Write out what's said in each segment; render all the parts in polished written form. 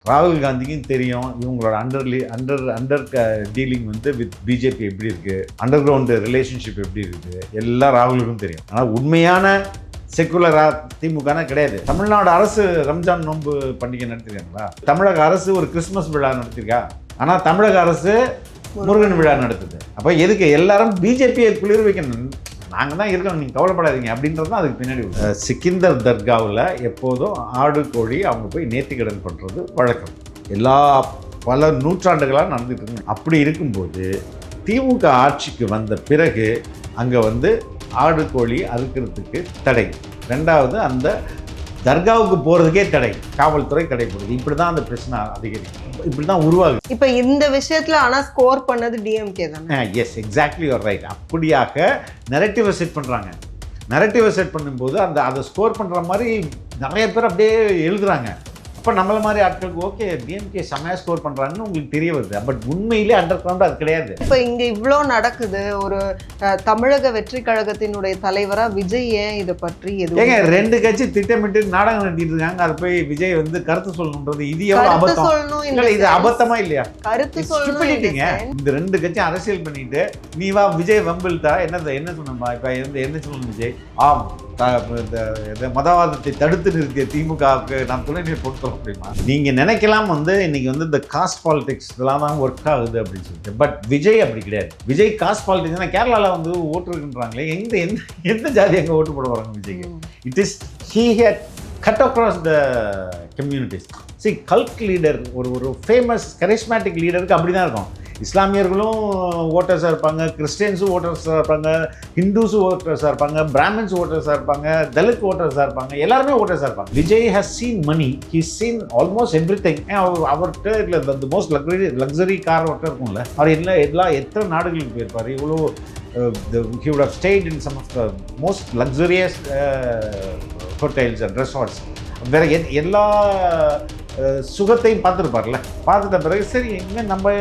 ராகுல் காந்திக்கும் தெரியும் இவங்களோட அண்டர் டீலிங் வந்து வித் பிஜேபி எப்படி இருக்குது, அண்டர் கிரவுண்டு ரிலேஷன்ஷிப் எப்படி இருக்குது, எல்லாம் ராகுலுக்கும் தெரியும். ஆனால் உண்மையான செக்குலரா திமுகனா கிடையாது. தமிழ்நாடு அரசு ரம்ஜான் நோன்பு பண்டிகை நடத்திருக்காங்களா? தமிழக அரசு ஒரு கிறிஸ்துமஸ் விழா நடத்திருக்கா? ஆனால் தமிழக அரசு முருகன் விழா நடத்துது. அப்போ எதுக்கு எல்லாரும் பிஜேபியை குளிர் வைக்கணும்? நாங்கள் தான் இருக்கோம், நீங்கள் கவலைப்படாதீங்க அப்படின்றது தான் அதுக்கு பின்னாடி. சிக்கிந்தர் தர்காவில் எப்போதும் ஆடு கோழி அவங்க போய் நேர்த்திக்கடன் பண்ணுறது வழக்கம். பல நூற்றாண்டுகளாக நடந்துட்டு இருக்கு. அப்படி இருக்கும்போது திமுக ஆட்சிக்கு வந்த பிறகு அங்கே வந்து ஆடு கோழி அறுக்கிறதுக்கு தடை. ரெண்டாவது அந்த தர்காவுக்கு போகிறதுக்கே தடை, காவல்துறை தடை போடுது. இப்படி தான் அந்த பிரச்சனை அதிகரிக்கும், இப்படி தான் உருவாகுது. இப்போ இந்த விஷயத்தில் ஆனால் ஸ்கோர் பண்ணது டிஎம்கே தானே? Yes, exactly you're right. அப்படியாக நெரட்டிவை செட் பண்ணுறாங்க. நெரட்டிவை செட் பண்ணும்போது அதை ஸ்கோர் பண்ணுற மாதிரி நிறைய பேர் அப்படியே எழுதுறாங்க. அப்போ நம்மள மாதிரி ஆட்களுக்கு ஓகே டிஎம்கே செம்மையாக ஸ்கோர் பண்ணுறாங்கன்னு உங்களுக்கு தெரிய வருது. பட் உண்மையிலே அண்டர் கிரவுண்ட் அது கிடையாது. இப்போ இங்கே இவ்வளோ நடக்குது. ஒரு தமிழக வெற்றி கழகத்தினுடைய தலைவராக விஜய் ஏன் இதை பற்றி ஏங்க 2 கட்சி திட்டமிட்டு நாடகம் நடத்திட்டு இருக்காங்க. அது போய் விஜய் வந்து கருத்து சொல்லணுன்றது இது எவ்வளோ அபத்தம் சொல்லணும்? இல்லை இது அபத்தமா இல்லையா? கருத்து சொல்லிட்டீங்க. இந்த 2 கட்சி அரசியல் பண்ணிட்டு நீ வா விஜய் வம்பில்தா என்ன சொன்னப்பா? இப்போ என்ன சொல்லணும் விஜய்? ஆம், மதவாதத்தை தடுத்து நிறுத்திய திமுகவுக்கு நாம் துணை நீர் கொடுத்தோம் அப்படின்னா நீங்கள் நினைக்கலாம் வந்து இன்னைக்கு வந்து இந்த காஸ்ட் பாலிடிக்ஸ் இதெல்லாம் தான் ஒர்க் ஆகுது அப்படின்னு சொல்லிட்டு. பட் விஜய் அப்படி கிடையாது. விஜய் காஸ்ட் பாலிடிக்ஸ்னா கேரளாவில் வந்து ஓட்டு இருக்குன்றாங்களே, எந்த ஜாதி அங்கே ஓட்டு போட வராங்க விஜய்க்கு? It is he had cut across the communities. See cult leader, ஒரு ஃபேமஸ் கரிஸ்மேட்டிக் லீடருக்கு அப்படி தான் இருக்கும். இஸ்லாமியர்களும் ஓட்டர்ஸாக இருப்பாங்க, கிறிஸ்டியன்ஸும் ஓட்டர்ஸாக இருப்பாங்க, ஹிந்துஸும் ஓட்டர்ஸாக இருப்பாங்க, பிராமின்ஸ் ஓட்டர்ஸாக இருப்பாங்க, தலித் ஓட்டர்ஸாக இருப்பாங்க, எல்லாருமே ஓட்டர்ஸாக இருப்பாங்க. Vijay has seen money, he's seen almost everything. அவர்கிட்ட இல்லை த மோஸ்ட் லக்ஸரி கார் ஒருத்தர் இருக்கும்ல, அவர் எத்தனை நாடுகளுக்கு போயிருப்பார். இவ்வளோ he would have stayed in some of the most luxurious hotels and resorts. வேற எல்லா சுகத்தையும் பார்த்துருப்பார்ல. பார்த்துட்ட பிறகு சரி இங்கே நம்ம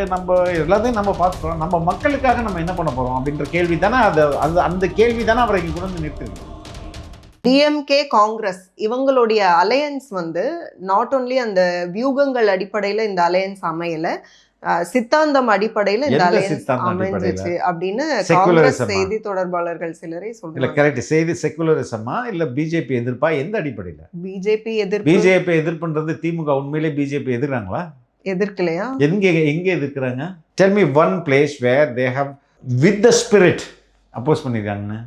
எல்லாத்தையும் நம்ம பார்த்துட்டோம், நம்ம மக்களுக்காக நம்ம என்ன பண்ண போகிறோம் அப்படின்ற கேள்வி தானே அந்த கேள்வி தானே அவரை இங்கே கொண்டு வந்து நிறுத்துது. டிஎம்கே காங்கிரஸ் இவங்களுடைய அலையன்ஸ் வந்து நாட் ஓன்லி அந்த வியூகங்கள் அடிப்படையில் இந்த அலையன்ஸ் அமையலை, சித்தாந்தம் அடிப்படையில் இந்த அலையன்ஸ் அமைஞ்சிச்சு அப்படின்னு காங்கிரஸ் செய்தி தொடர்பாளர்கள் சிலரே சொல்றாங்க. இல்ல கரெக்ட். செய்தி செக்குலரிசமா இல்ல பிஜேபி எதிர்ப்பா? எந்த அடிப்படையில் பிஜேபி எதிர்ப்புன்றது? திமுக உண்மையிலே பிஜேபி எதிர்க்கிறாங்களா? எதிர்க்கலையா? எங்க எதிர்க்கிறாங்க? Tell me one place where they have with the spirit அப்போஸ் பண்ணிருக்காங்கன்னு.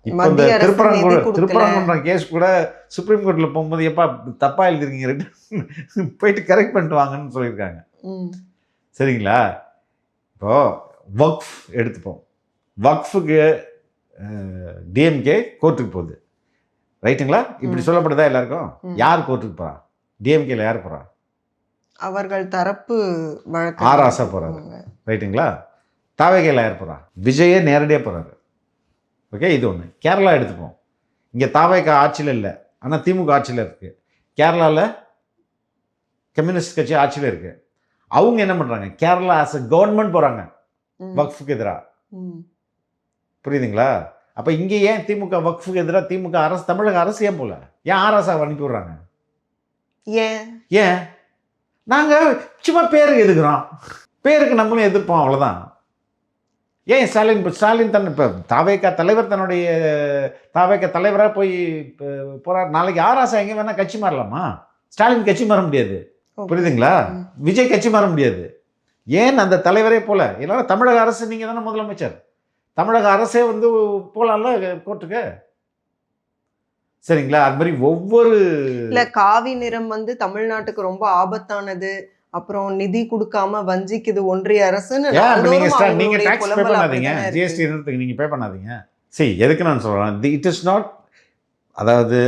இப்போ இந்த திருப்பரங்குன்றம் கேஸ் கூட சுப்ரீம் கோர்ட்ல போகும்போது எப்பா தப்பா எழுதிருக்கீங்க, போயிட்டு கரெக்ட் பண்ணிட்டு வாங்கன்னு சொல்லியிருக்காங்க. சரிங்களா? இப்போது வக்ஃப் எடுத்துப்போம். வக்ஃபுக்கு டிஎம்கே கோர்ட்டுக்கு போகுது, ரைட்டுங்களா? இப்படி சொல்லப்படுதா எல்லாருக்கும்? யார் கோர்ட்டுக்கு போகிறா? டிஎம்கேல யார் போகிறா? அவர்கள் தரப்பு ஆராசா போகிறாரு, ரைட்டுங்களா? தாவேகேல யார் போகிறா? விஜயே நேரடியாக போகிறாரு. ஓகே, இது ஒன்று. கேரளா எடுத்துப்போம். இங்கே தாவேகா ஆட்சியில் இல்லை, ஆனால் திமுக ஆட்சியில் இருக்குது. கேரளாவில் கம்யூனிஸ்ட் கட்சி ஆட்சியில் இருக்குது. அவங்க என்ன பண்ணுறாங்க? கேரளா ஆஸ் அ கவர்மெண்ட் போகிறாங்க வக்ஃபுக்கு எதிராக. புரியுதுங்களா? அப்போ இங்கே ஏன் திமுக வக்ஃபுக்கு எதிராக திமுக அரசு, தமிழக அரசு ஏன் போல? ஏன் ஆராசாவை அனுப்பி விடுறாங்க? ஏன் நாங்கள் சும்மா பேருக்கு எதுக்குறோம், பேருக்கு நம்மளும் எதிர்ப்போம், அவ்வளோதான். ஏன் ஸ்டாலின் தன் இப்போ தாவேகா தலைவர் தன்னுடைய தாவேகா தலைவராக போய் போகிறார். நாளைக்கு ஆராசா எங்கே வேணால் கட்சி மாறலாமா? ஸ்டாலின் கட்சி மாற முடியாது. புரியுதுங்களா? விஜய் கட்சி மாற முடியாது. ஏன் அந்த தலைவரே போல? இல்லைன்னா தமிழக அரசு, நீங்கள் தானே முதலமைச்சர், தமிழக அரசே வந்து போகலாம்ல கோர்ட்டுக்கு. சரிங்களா? அது மாதிரி ஒவ்வொரு இல்லை காவி நிறம் வந்து தமிழ்நாட்டுக்கு ரொம்ப ஆபத்தானது, அப்புறம் நிதி கொடுக்காம வஞ்சிக்குது ஒன்றிய அரசுன்னு. நீங்க டாக்ஸ் பே பண்ணாதீங்க, ஜிஎஸ்டி நீங்க பே பண்ணாதீங்க. சரி, எதுக்கு நான் சொல்றேன், இட் இஸ் நாட், அதாவது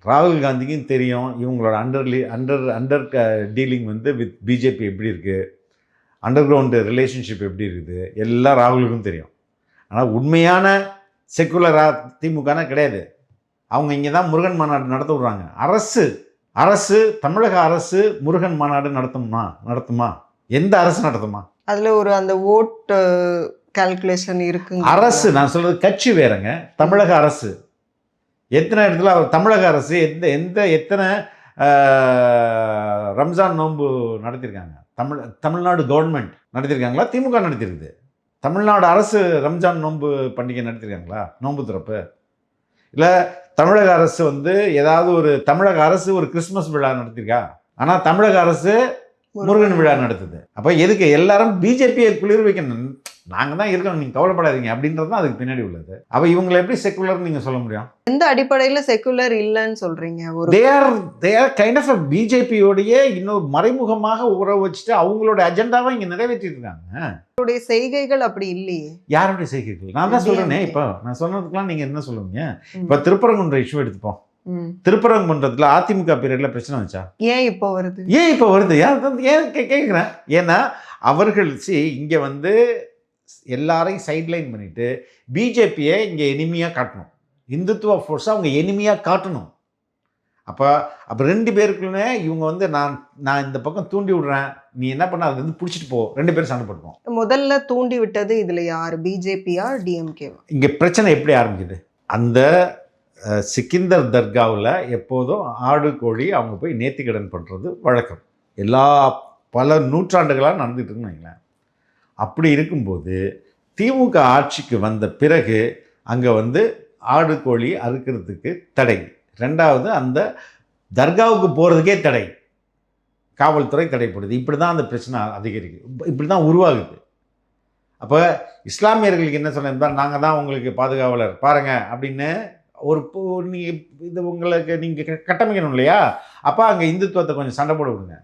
ராகுல் காந்திக்கும் தெரியும் இவங்களோட அண்டர் டீலிங் வந்து வித் பிஜேபி எப்படி இருக்குது, அண்டர் கிரவுண்டு ரிலேஷன்ஷிப் எப்படி இருக்குது, எல்லாம் ராகுலுக்கும் தெரியும். ஆனால் உண்மையான செக்குலரா திமுகனா கிடையாது. அவங்க இங்கே தான் முருகன் மாநாடு நடத்த விட்றாங்க. அரசு தமிழக அரசு முருகன் மாநாடு நடத்துமா? எந்த அரசு நடத்துமா? அதில் ஒரு அந்த ஓட்டு கால்குலேஷன் இருக்குங்க. அரசு, நான் சொல்கிறது கட்சி வேறங்க. தமிழக அரசு எத்தனை இடத்துல, தமிழக அரசு எத்தனை ரம்ஜான் நோன்பு நடத்தியிருக்காங்க. தமிழ்நாடு கவர்மெண்ட் நடத்தியிருக்காங்களா, திமுக நடத்தியிருக்குது? தமிழ்நாடு அரசு ரம்ஜான் நோன்பு பண்டிகை நடத்தியிருக்காங்களா, நோன்பு திறப்பு? இல்லை தமிழக அரசு வந்து ஏதாவது ஒரு தமிழக அரசு ஒரு கிறிஸ்மஸ் விழா நடத்தியிருக்கா? ஆனால் தமிழக அரசு முருகன் விழா நடத்துது. அப்போ எதுக்கு எல்லாரும் பிஜேபியை குளிர் வைக்கணும், நாங்கள் தான் இருக்கோம், நீங்கள் கவலைப்படாதீங்க அப்படின்றது தான் அதுக்கு பின்னாடி உள்ளது. அப்போ இவங்களை எப்படி செக்குலர்னு நீங்கள் சொல்ல முடியும்? எந்த அடிப்படையில் செக்குலர் இல்லைன்னு சொல்றீங்க? ஒரு தே ஆர் கைண்ட் ஆஃப் பிஜேபியோடைய இன்னும் மறைமுகமாக உறவு வச்சுட்டு அவங்களோட அஜெண்டாவை இங்கே நிறைவேற்றிட்டு இருக்காங்க. செய்கைகள் அப்படி இல்லையே. யாருடைய செய்கைகள்? நான் தான் சொல்றேனே. இப்போ நான் சொன்னதுக்கெல்லாம் நீங்க என்ன சொல்லுவீங்க? இப்போ திருப்பரங்குன்ற இஷ்யூ எடுத்துப்போம். திருப்பரங்குன்றத்துல அதிமுக பீரியட்ல பிரச்சனை வச்சா ஏன் இப்போ வருது? ஏன் கேட்குறேன். ஏன்னா அவர்கள் இங்க வந்து எல்லாரையும் சைட்லைன் பண்ணிட்டு பிஜேபியை இங்க எனிமியா காட்டணும், இந்துத்துவ ஃபோர்ஸை அவங்க எனிமியா காட்டணும். அப்போ ரெண்டு பேருக்குள்ளே இவங்க வந்து நான் இந்த பக்கம் தூண்டி விடுறேன், நீ என்ன பண்ண அது வந்து பிடிச்சிட்டு போ, ரெண்டு பேரும் சண்டை போட்டுப்போம். முதல்ல தூண்டி விட்டது இதுல யார்? பிஜேபியா டிஎம்கேவா? இங்கே பிரச்சனை எப்படி ஆரம்பிக்குது? அந்த சிக்கிந்தர் தர்காவில் எப்போதும் ஆடு கோழி அவங்க போய் நேர்த்திக்கடன் பண்ணுறது வழக்கம், பல நூற்றாண்டுகளாக நடந்துகிட்டு இருக்குன்னு வைங்களேன். அப்படி இருக்கும்போது திமுக ஆட்சிக்கு வந்த பிறகு அங்கே வந்து ஆடு கோழி அறுக்கிறதுக்கு தடை, ரெண்டாவது அந்த தர்காவுக்கு போகிறதுக்கே தடை, காவல்துறை தடைப்படுது. இப்படி தான் அந்த பிரச்சனை அதிகரிக்குது, இப்படி தான் உருவாகுது. அப்போ இஸ்லாமியர்களுக்கு என்ன சொன்னால், நாங்கள் தான் உங்களுக்கு பாதுகாவலர் பாருங்கள் அப்படின்னு இது உங்களுக்கு நீங்கள் கட்டமைக்கணும் இல்லையா? அப்போ அங்கே இந்துத்துவத்தை கொஞ்சம் சண்டை போட விடுங்க.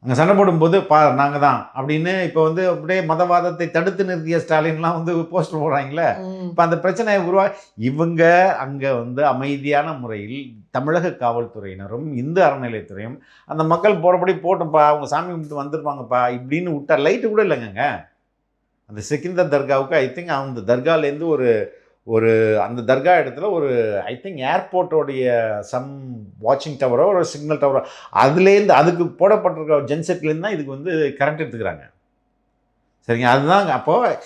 அங்கே சண்டை போடும்போது நாங்கள் தான் அப்படின்னு இப்போ வந்து அப்படியே மதவாதத்தை தடுத்து நிறுத்திய ஸ்டாலின்லாம் வந்து போஸ்டர் போடுறாங்களே. இப்போ அந்த பிரச்சனையை இவங்க அங்கே வந்து அமைதியான முறையில் தமிழக காவல்துறையினரும் இந்து அறநிலையத்துறையும் அந்த மக்கள் போகிறபடி போட்டோம்ப்பா, அவங்க சாமி கும்பிட்டு வந்துருப்பாங்கப்பா இப்படின்னு விட்டா லைட்டு கூட இல்லைங்க. அந்த சிக்கிந்தர் தர்காவுக்கு ஐ திங்க் அந்த தர்காலேருந்து ஒரு அந்த தர்கா இடத்துல ஒரு ஐ திங்க் ஏர்போர்ட்டோடைய சம் வாட்சிங் டவரோ ஒரு சிக்னல் டவரோ அதுலேருந்து அதுக்கு போடப்பட்டிருக்க ஜென்செட்லேருந்து தான் இதுக்கு வந்து கரண்ட் எடுத்துக்கிறாங்க. சரிங்க, அதுதான். அப்போது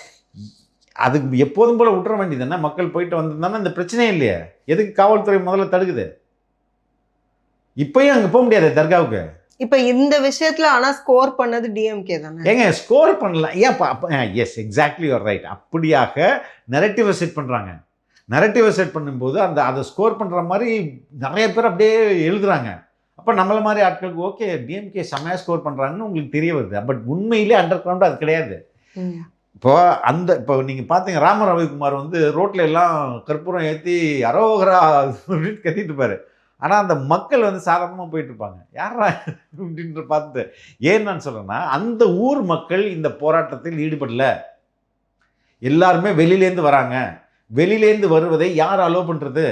அதுக்கு எப்போதும் போல் விட்டுற வேண்டியது என்ன, மக்கள் போயிட்டு வந்திருந்தானே இந்த பிரச்சனையே இல்லையே. எதுக்கு காவல்துறை முதல்ல தடுக்குது? இப்போயும் அங்கே போக முடியாது தர்காவுக்கு. இப்போ இந்த விஷயத்துல ஆனால் ஸ்கோர் பண்ணது டிஎம்கே தானே? ஏங்க ஸ்கோர் பண்ணலாம் ஏன்? Yes exactly you're right. அப்படியாக நெரட்டிவை செட் பண்ணுறாங்க. நெரட்டிவை செட் பண்ணும்போது அதை ஸ்கோர் பண்ணுற மாதிரி நிறைய பேர் அப்படியே எழுதுறாங்க. அப்போ நம்மள மாதிரி ஆட்களுக்கு ஓகே டிஎம்கே செம்மையாக ஸ்கோர் பண்ணுறாங்கன்னு உங்களுக்கு தெரிய வருது. பட் உண்மையிலே அண்டர் கிரவுண்டு அது கிடையாது. இப்போ நீங்கள் பார்த்தீங்க ராம ரவிக்குமார் வந்து ரோட்டில் எல்லாம் கற்பூரம் ஏற்றி அரோகரா அப்படின்னு கத்திட்டு இருப்பாரு. ஆனால் அந்த மக்கள் வந்து சாதாரணமாக போயிட்டுருப்பாங்க, யாரா அப்படின்ற பார்த்து. ஏன்னு நான் சொல்கிறேன்னா, அந்த ஊர் மக்கள் இந்த போராட்டத்தில் ஈடுபடல, எல்லாருமே வெளியிலேருந்து வராங்க. வெளியிலேருந்து வருவதை யார் அலோவ் பண்ணுறது?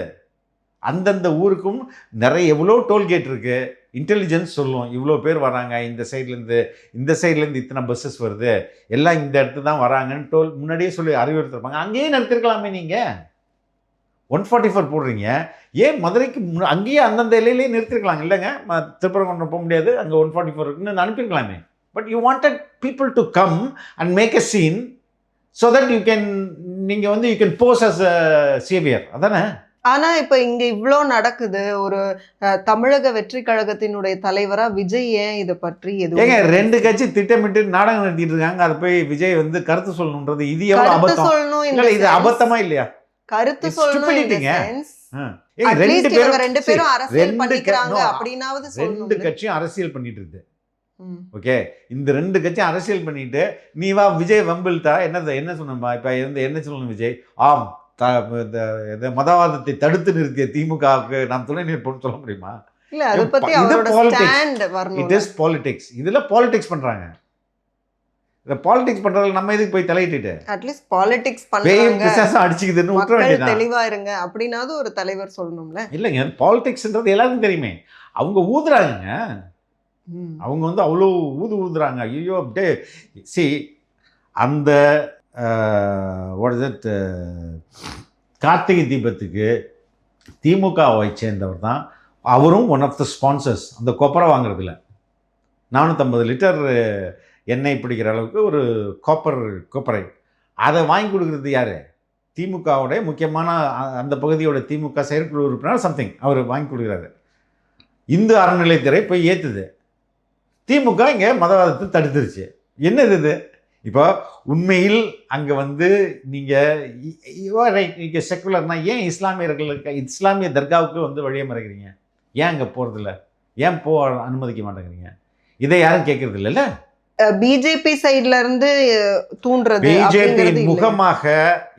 அந்தந்த ஊருக்கும் நிறைய எவ்வளோ டோல்கேட் இருக்குது, இன்டெலிஜென்ஸ் சொல்லும் இவ்வளோ பேர் வராங்க, இந்த சைட்லேருந்து இத்தனை பஸ்ஸஸ் வருது, எல்லாம் இந்த இடத்து தான் வராங்கன்னு முன்னாடியே சொல்லி அறிவுறுத்திருப்பாங்க. அங்கேயே நடத்திருக்கலாமே. நீங்கள் 144 போடுறீங்க, ஏன் மதுரைக்கு அங்கேயே அந்தந்த எல்லையிலேயே நிறுத்திருக்கலாம் இல்லைங்க? திருப்பரங்குன்றம் போக முடியாது, அங்கே 144 இருக்குன்னு அனுப்பியிருக்கலாமே. But you wanted people to come and make a scene so that நீங்கள் வந்து you can pose as a saviour, அதானே? ஆனா இப்ப இங்க இவ்வளோ நடக்குது. ஒரு தமிழக வெற்றி கழகத்தினுடைய தலைவரா விஜய் ஏன் இதை பற்றி ஏங்க ரெண்டு கட்சி திட்டமிட்டு நாடகம் நடத்திட்டு இருக்காங்க, அதை போய் விஜய் வந்து கருத்து சொல்லணுன்றது இது எவ்வளவு அபத்தம் சொல்லணும்? இது அபத்தமா இல்லையா? கருத்து சொல்லணும். ரெண்டு பேரும் அரசியல் பண்ணிக்கிறாங்க அப்படினாவது சொல்லணும். ரெண்டு கட்சியும் அரசியல் பண்ணிட்டு இருக்கு. ஓகே, இந்த ரெண்டு கட்சியும் அரசியல் பண்ணிட்டு நீ வா விஜய் வம்பிள்தா என்ன சொன்னப்பா? இப்ப என்ன சொல்லணும் விஜய்? ஆம், மதவாதத்தை தடுத்து நிறுத்திய திமுகவுக்கு நாம் துணை நிற்போம்னு சொல்ல முடியுமா? இல்ல, அத பத்தி அவரோட ஸ்டாண்ட் வரணும். It is politics. இதுல பாலிடிக்ஸ் பண்றாங்க. இந்த பாலிடிக்ஸ் பண்றதுல நம்ம எதுக்கு போய் தலையிட்டு? அட்லீஸ்ட் பாலிடிக்ஸ் பண்றாங்க, பிசாசம் அடிச்சிக்குதுன்னு விட்டுற வேண்டியது. தெளிவா இருங்க அப்படினாவது ஒரு தலைவர் சொல்லணும்ல. இல்லைங்க, பாலிடிக்ஸ்ன்றது எல்லாருக்கும் தெரியுமே. அவங்க ஊதுறாங்க, அவங்க வந்து அவ்வளோ ஊதுறாங்க. ஐயோ அப்படியே அந்த கார்த்திகை தீபத்துக்கு திமுகவை சேர்ந்தவர் தான் அவரும் ஒன் ஆஃப் த ஸ்பான்சர்ஸ். அந்த கொப்பரை வாங்குறதுல 450 லிட்டர் எண்ணெய் பிடிக்கிற அளவுக்கு ஒரு கொப்பரை அதை வாங்கி கொடுக்குறது யார்? திமுகவுடைய முக்கியமான அந்த பகுதியோட திமுக செயற்குழு உறுப்பினர் சம்திங் அவர் வாங்கி கொடுக்குறாரு. இந்து அறநிலையத்துறை போய் ஏற்றுது. திமுக இங்கே மதவாதத்தை தடுத்துருச்சு. என்னது இது? இப்போ உண்மையில் அங்கே வந்து நீங்கள் செக்குலர்னா ஏன் இஸ்லாமிய தர்காவுக்கு வந்து வழியை மறைக்கிறீங்க? ஏன் அங்கே போகிறதில்ல? ஏன் அனுமதிக்க மாட்டேங்கிறீங்க? இதை யாரும் கேட்கறது இல்லைல்ல. பிஜேபி சைட்ல இருந்து தூண்டுறது, பிஜேபி முகமாக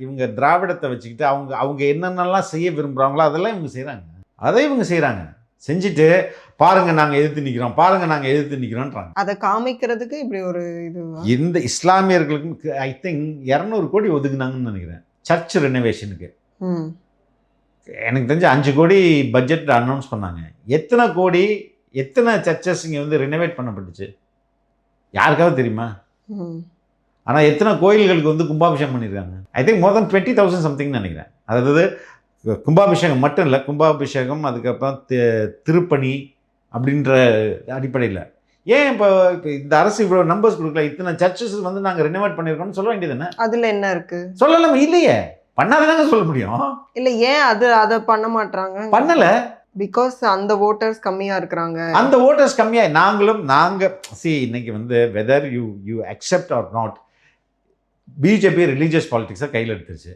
இவங்க திராவிடத்தை வச்சுக்கிட்டு அவங்க என்னென்னலாம் செய்ய விரும்புகிறாங்களோ அதெல்லாம் இவங்க செய்கிறாங்க. அதை இவங்க செய்கிறாங்க. செஞ்சுட்டு பாருங்க நாங்கள் எதிர்த்து நிற்கிறோன்றாங்க. அதை காமிக்கிறதுக்கு இப்படி ஒரு இது. இந்த இஸ்லாமியர்களுக்கு ஐ திங்க் 200 கோடி ஒதுக்குனாங்கன்னு நினைக்கிறேன் சர்ச் ரெனோவேஷனுக்கு. எனக்கு தெரிஞ்சு 5 கோடி பட்ஜெட் அனௌன்ஸ் பண்ணாங்க. எத்தனை சர்ச்சஸ் இங்கே வந்து ரெனோவேட் பண்ணப்பட்டுச்சு யாருக்காவது தெரியுமா? ஆனால் எத்தனை கோயில்களுக்கு வந்து கும்பாபிஷேகம் பண்ணியிருக்காங்க? ஐ திங்க் மோர் தென் 20,000 சம்திங்னு நினைக்கிறேன். அதாவது கும்பாபிஷேகம் மட்டும் இல்லை, கும்பாபிஷேகம் அதுக்கப்புறம் திருப்பணி அப்படின்ற அடிப்படையில். ஏன் இப்போ இந்த அரசு இவ்வளோ நம்பர்ஸ் கொடுக்கல? இத்தனை சர்ச்சஸ் வந்து நாங்கள் ரெனோவேட் பண்ணியிருக்கோம்னு சொல்ல வேண்டியது என்ன? அதில் என்ன இருக்கு? சொல்லலாம் இல்லையே, பண்ணாதானங்க சொல்ல முடியும். இல்லை, ஏன் அதை பண்ண மாட்டாங்க? பண்ணலை. பிகாஸ் அந்த ஓட்டர்ஸ் கம்மியாக இருக்கிறாங்க. அந்த ஓட்டர்ஸ் கம்மியாக நாங்கள் இன்னைக்கு வந்து whether you accept or not, BJP religious பாலிட்டிக்ஸை கையில் எடுத்துருச்சு.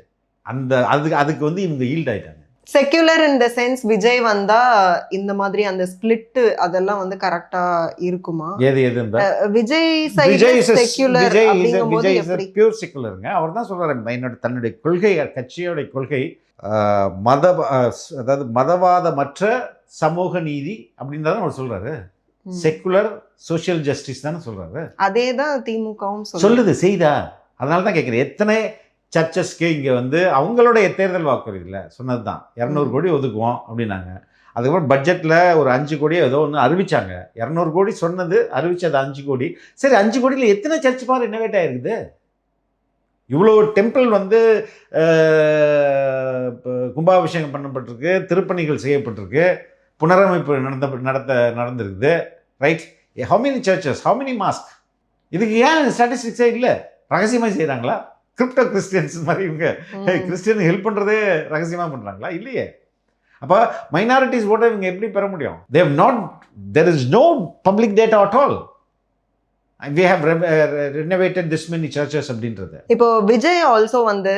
அதுக்கு வந்து இவங்க ஈல்ட் ஆயிட்டாங்க. Secular in the sense Vijay வந்தா இந்த மாதிரி அந்த ஸ்பிளிட் அதெல்லாம் வந்து கரெக்டா இருக்குமா? விஜய் செக்யூலர் அப்படிங்கும்போது எப்படி? பியூர் செக்யூலருங்க. அவர் தான் சொல்றாரு, தன்னுடைய கொள்கை, கட்சியோட கொள்கை அதாவது மதவாதமற்ற சமூக நீதி அப்படின்னு தான் அவர் சொல்றாரு. செக்குலர் சோசியல் ஜஸ்டிஸ் தானே சொல்றாரு. அதே தான் திமுகவும் சொல்லுது, செய்தா. அதனால தான் கேட்குறேன், எத்தனை சர்ச்சஸ்க்கு இங்கே வந்து அவங்களுடைய தேர்தல் வாக்குறுதியில் சொன்னது தான் 200 கோடி ஒதுக்குவோம் அப்படின்னாங்க. அதுக்கப்புறம் பட்ஜெட்டில் ஒரு 5 கோடி ஏதோ ஒன்று அறிவிச்சாங்க. 200 கோடி சொன்னது, அறிவிச்சது 5 கோடி. சரி, 5 கோடியில் எத்தனை சர்ச் பார் ரெனோவேட் ஆகிருக்குது? இவ்வளோ டெம்பிள் வந்து கும்பாபிஷேகம் பண்ணப்பட்டிருக்கு, திருப்பணிகள் செய்யப்பட்டிருக்கு, புனரமைப்பு நடந்திருக்குது, right? How many churches, how many mosques? இதுக்கு ஏன் ஸ்டாட்டிஸ்டிக்ஸே இல்லை? ரகசியமாக செய்கிறாங்களா? கிரிப்டோ கிறிஸ்டியன்ஸ் மாதிரி இவங்க கிறிஸ்டியன் ஹெல்ப் பண்ணுறதே ரகசியமாக பண்ணுறாங்களா? இல்லையே. அப்போ மைனாரிட்டிஸ் ஓட்டை இவங்க எப்படி பெற முடியும்? there is no public data at all. We have renovated this many churches அப்படின்றது. இப்போ விஜய் ஆல்சோ வந்து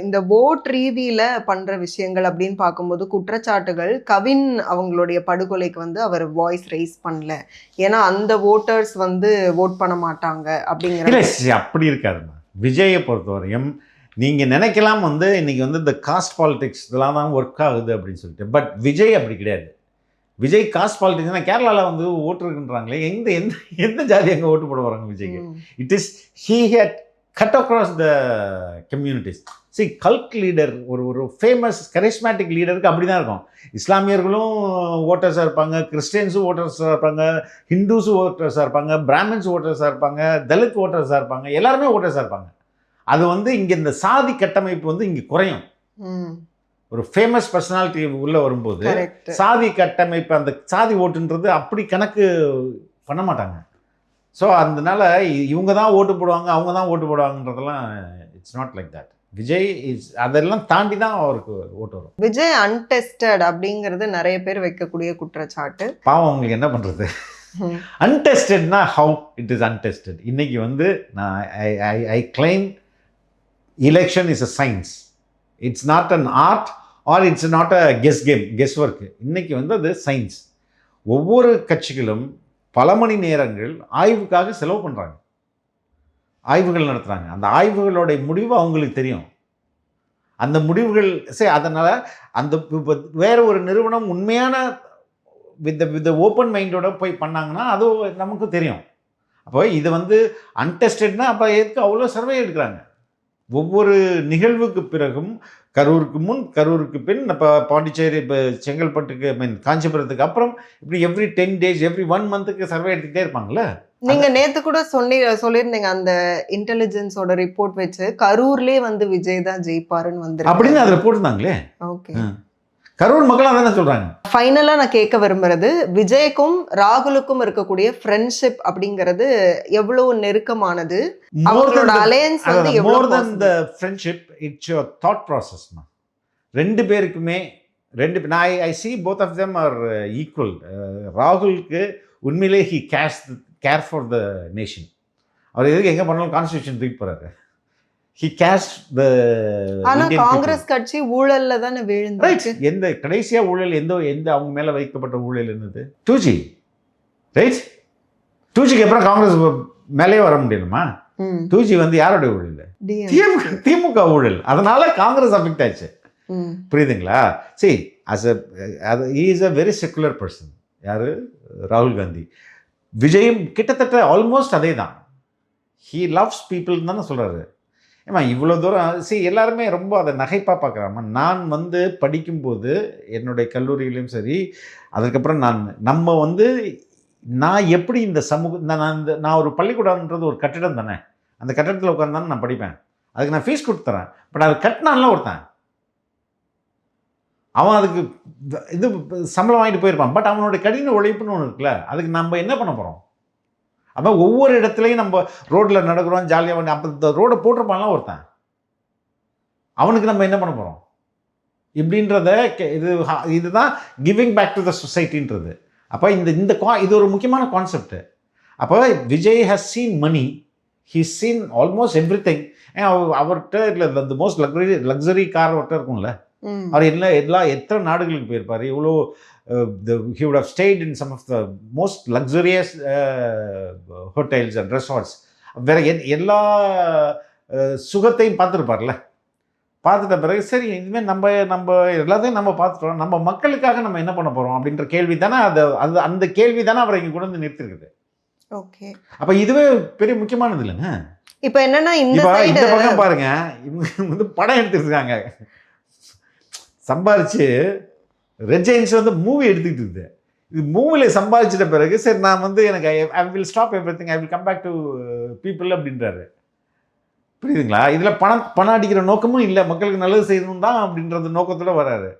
இந்த ஓட் ரீதியில பண்ற விஷயங்கள் அப்படின்னு பார்க்கும்போது குற்றச்சாட்டுகள், கவின் அவங்களுடைய படுகொலைக்கு வந்து அவர் வாய்ஸ் ரைஸ் பண்ணல, ஏன்னா அந்த ஓட்டர்ஸ் வந்து ஓட் பண்ண மாட்டாங்க அப்படிங்கிற. அப்படி இருக்காதுமா. விஜயை பொறுத்தவரையும் நீங்கள் நினைக்கலாம் வந்து இன்றைக்கி வந்து இந்த காஸ்ட் பாலிடிக்ஸ் இதெல்லாம் தான் ஒர்க் ஆகுது அப்படின்னு சொல்லிட்டு. பட் விஜய் அப்படி கிடையாது. விஜய் காஸ்ட் பாலிடிக்ஸ்னால் கேரளாவில் வந்து ஓட்டு இருக்குன்றாங்களே, எந்த ஜாதி அங்கே ஓட்டு போட வராங்க விஜய்க்கு? It is he had cut across the communities. Cult leader, ஒரு ஃபேமஸ் கரிஸ்மேட்டிக் லீடருக்கு அப்படி தான் இருக்கும். இஸ்லாமியர்களும் ஓட்டர்ஸாக இருப்பாங்க, கிறிஸ்டியன்ஸும் ஓட்டர்ஸாக இருப்பாங்க, ஹிந்துஸும் ஓட்டர்ஸாக இருப்பாங்க, பிராமின்ஸ் ஓட்டர்ஸாக இருப்பாங்க, தலித் ஓட்டர்ஸாக இருப்பாங்க, எல்லாருமே ஓட்டர்ஸாக இருப்பாங்க. அது வந்து இங்கே இந்த சாதி கட்டமைப்பு வந்து இங்கே குறையும். ஒரு ஃபேமஸ் பர்சனாலிட்டி உள்ளே வரும்போது சாதி கட்டமைப்பு, அந்த சாதி ஓட்டுன்றது அப்படி கணக்கு பண்ண மாட்டாங்க. ஸோ அதனால இவங்க தான் ஓட்டு போடுவாங்க, அவங்க தான் ஓட்டு போடுவாங்கன்றதெல்லாம் it's not like that. Vijay அதெல்லாம் தாண்டி தான் அவருக்கு ஓட்டு வரும். விஜய் அன்டெஸ்டட் அப்படிங்கிறது நிறைய பேர் வைக்கக்கூடிய குற்றச்சாட்டு. பாவம், அவங்களுக்கு என்ன பண்ணுறது? அன்டெஸ்டட்னா ஹவு இட் இஸ் அன்டெஸ்டட். இன்னைக்கு வந்து நான் I claim election is a science. It's not an art or it's not a guess work. இன்னைக்கு வந்து அது சயின்ஸ். ஒவ்வொரு கட்சிகளும் பல மணி நேரங்கள் ஆய்வுக்காக செலவு பண்ணுறாங்க, ஆய்வுகள் நடத்துகிறாங்க. அந்த ஆய்வுகளோட முடிவு அவங்களுக்கு தெரியும். அந்த முடிவுகள் அதனால் அந்த வேறு ஒரு நிறுவனம் உண்மையான வித் ஓப்பன் மைண்டோட போய் பண்ணாங்கன்னா அது நமக்கு தெரியும். அப்போ இது வந்து அன்டெஸ்டட்னா அப்போ எதுக்கு அவ்வளோ சர்வே எடுக்கிறாங்க? ஒவ்வொரு நிகழ்வுக்கு பிறகும் கரூருக்கு முன், கரூருக்கு பின், இப்போ பாண்டிச்சேரி, இப்போ செங்கல்பட்டுக்கு, காஞ்சிபுரத்துக்கு அப்புறம், இப்படி every 10 days every 1 month survey எடுத்துக்கிட்டே இருப்பாங்கல்ல. நீங்க நேத்து கூட சொல்லியிருந்தீங்க அந்த இன்டெலிஜென்ஸோட ரிப்போர்ட் வச்சு கரூர்லேயே வந்து விஜய் தான் ஜெயிப்பாருன்னு வந்து அப்படின்னு அதில் போட்டிருந்தாங்களே. ஓகே, கரூர் மக்கள் அதானே சொல்றாங்க. ஃபைனலா நான் கேட்க விரும்புறது, விஜய்க்கும் ராகுலுக்கும் இருக்கக்கூடிய ஃப்ரெண்ட்ஷிப் அப்படிங்கிறது எவ்வளவு நெருக்கமானது? அவங்களோட அலையன்ஸ் வந்து more than the friendship, it's your thought process. ரெண்டு பேருக்குமே நான் I see both of them are equal. ராகுலுக்கு உண்மையிலே he care for the nation. அவர் எதுக்கு எங்கே பண்ணாலும் கான்ஸ்டியூஷன் தூக்கி போகிறாரு. He cares the. ஆனா காங்கிரஸ் கட்சி ஊழல்ல தானே விழுந்துச்சு. எந்த கடைசியா ஊழல் எந்த அவங்க மேல வைக்கப்பட்ட ஊழல் என்னது? 2G, right? 2Gக்கு அப்புறம் காங்கிரஸ் மேலேயே வர முடியணுமா? 2G வந்து யாருடைய ஊழல்? திமுக ஊழல். அதனால காங்கிரஸ் அஃபெக்ட் ஆச்சு. புரியுதுங்களா? சரி, he is a very secular person. யாரு? ராகுல் காந்தி. விஜயும் கிட்டத்தட்ட ஆல்மோஸ்ட் அதே தான். ஹீ லவ்ஸ் பீப்புள் தானே சொல்றாரு. ஏமா இவ்வளோ தூரம் எல்லாருமே ரொம்ப அதை நகைப்பாக பார்க்குறாமா. நான் வந்து படிக்கும்போது என்னுடைய கல்லூரியிலையும் சரி, அதுக்கப்புறம் நம்ம வந்து நான் எப்படி இந்த நான் ஒரு பள்ளிக்கூடம்ன்றது ஒரு கட்டிடம் தானே. அந்த கட்டிடத்தில் உட்காந்தானே நான் படிப்பேன். அதுக்கு நான் ஃபீஸ் கொடுத்துறேன். பட் அது கட்டினான்லாம் ஒருத்தன் அவன் அதுக்கு இது சம்பளம் வாங்கிட்டு போயிருப்பான். பட் அவனுடைய கடின உழைப்புன்னு ஒன்று இருக்குல்ல, அதுக்கு நம்ம என்ன பண்ண போகிறோம்? அப்போ ஒவ்வொரு இடத்துலையும் நம்ம ரோட்டில் நடக்கிறோம் ஜாலியாக, அப்போ இந்த ரோடை போட்டிருப்பான்லாம் ஒருத்தன், அவனுக்கு நம்ம என்ன பண்ண போகிறோம் இப்படின்றத இதுதான் கிவிங் பேக் டு த சொசைட்டின்றது. அப்போ இது ஒரு முக்கியமான கான்செப்ட். அப்போ Vijay has seen money, he's seen almost everything. அவர்கிட்ட இல்லை இந்த மோஸ்ட் லக்ஸரி கார் அவர்கிட்ட இருக்கும்ல. அவர் எத்தனை நாடுகளுக்கு போயிருப்பார். இவ்வளோ he would have stayed in some of the most luxurious hotels and resorts. வேற எல்லா சுகத்தையும் பார்த்துருப்பார்ல. பார்த்துட்ட பிறகு சரி இனிமேல் நம்ம எல்லாத்தையும் நம்ம பார்த்துட்டோம், நம்ம மக்களுக்காக நம்ம என்ன பண்ண போகிறோம் அப்படின்ற கேள்வி தானே அந்த கேள்வி தானே அவரை இங்கே கொண்டு வந்து நிறுத்திருக்குது. ஓகே, அப்போ இதுவே பெரிய முக்கியமானது இல்லைங்க. இப்போ என்னன்னா இந்த பக்கம் பாருங்க, இவங்க வந்து படம் எடுத்துருக்காங்க, சம்பாரிச்சு ரெட் ஜெயின்ஸ் வந்து மூவி எடுத்துக்கிட்டு இருக்குது. இது மூவியில் சம்பாதிச்சிட்ட பிறகு சரி நான் வந்து எனக்கு I will stop everything, I will come back to people அப்படின்றாரு. புரியுதுங்களா? இதில் பணம் அடிக்கிற நோக்கமும் இல்லை, மக்களுக்கு நல்லது செய்யணும் தான் அப்படின்றது நோக்கத்தோடு வராரு.